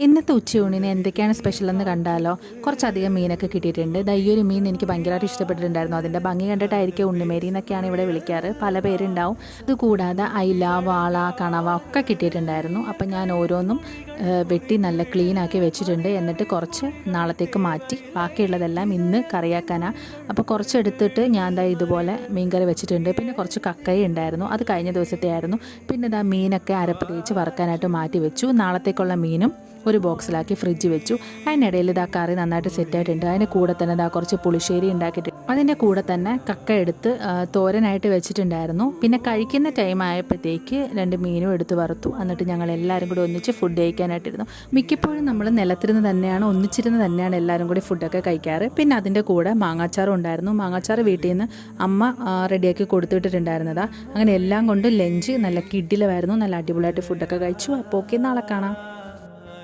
ഇന്നത്തെ ഉച്ചയൂണിന് എന്തൊക്കെയാണ് സ്പെഷ്യലെന്ന് കണ്ടാലോ? കുറച്ചധികം മീനൊക്കെ കിട്ടിയിട്ടുണ്ട്. ഈ ഒരു മീൻ എനിക്ക് ഭയങ്കരമായിട്ട് ഇഷ്ടപ്പെട്ടിട്ടുണ്ടായിരുന്നു. അതിൻ്റെ ഭംഗി കണ്ടിട്ടായിരിക്കും ഉണ്ണിമേരി എന്നൊക്കെയാണ് ഇവിടെ വിളിക്കാറ്. പല പേരുണ്ടാവും. അതുകൂടാതെ അയില, വാള, കണവ ഒക്കെ കിട്ടിയിട്ടുണ്ടായിരുന്നു. അപ്പം ഞാൻ ഓരോന്നും വെട്ടി നല്ല ക്ലീനാക്കി വെച്ചിട്ടുണ്ട്. എന്നിട്ട് കുറച്ച് നാളത്തേക്ക് മാറ്റി ബാക്കിയുള്ളതെല്ലാം ഇന്ന് കറിയാക്കാനാണ്. അപ്പോൾ കുറച്ച് എടുത്തിട്ട് ഞാൻ ഇതുപോലെ മീൻകറി വെച്ചിട്ടുണ്ട്. പിന്നെ കുറച്ച് കക്കയും ഉണ്ടായിരുന്നു, അത് കഴിഞ്ഞ ദിവസത്തെ ആയിരുന്നു. പിന്നെ മീനൊക്കെ അരപ്പ് തേച്ച് വറുക്കാനായിട്ട് മാറ്റി വെച്ചു. നാളത്തേക്കുള്ള മീനും ഒരു ബോക്സിലാക്കി ഫ്രിഡ്ജ് വെച്ചു. അതിനിടയിൽ കറി നന്നായിട്ട് സെറ്റായിട്ടുണ്ട്. അതിന് കൂടെ തന്നെ കുറച്ച് പുളിശ്ശേരി ഉണ്ടാക്കിയിട്ട് അതിൻ്റെ കൂടെ തന്നെ കക്ക എടുത്ത് തോരനായിട്ട് വെച്ചിട്ടുണ്ടായിരുന്നു. പിന്നെ കഴിക്കുന്ന ടൈം ആയപ്പോഴത്തേക്ക് 2 മീനും എടുത്ത് വറുത്തു. എന്നിട്ട് ഞങ്ങൾ എല്ലാവരും കൂടി ഒന്നിച്ച് ഫുഡ് കഴിക്കാനായിട്ടിരുന്നു. മിക്കപ്പോഴും നമ്മൾ നിലത്തിരുന്ന് തന്നെയാണ്, ഒന്നിച്ചിരുന്ന് തന്നെയാണ് എല്ലാവരും കൂടി ഫുഡൊക്കെ കഴിക്കാറ്. പിന്നെ അതിൻ്റെ കൂടെ മാങ്ങാച്ചാറും ഉണ്ടായിരുന്നു. മാങ്ങാച്ചാറ് വീട്ടിൽ നിന്ന് അമ്മ റെഡിയാക്കി കൊടുത്തിട്ടുണ്ടായിരുന്നതാ. അങ്ങനെ എല്ലാം കൊണ്ട് ലഞ്ച് നല്ല കിഡിലുമായിരുന്നു. നല്ല അടിപൊളിയായിട്ട് ഫുഡൊക്കെ കഴിച്ചു. അപ്പോൾ ഓക്കെ, നാളെ കാണാം.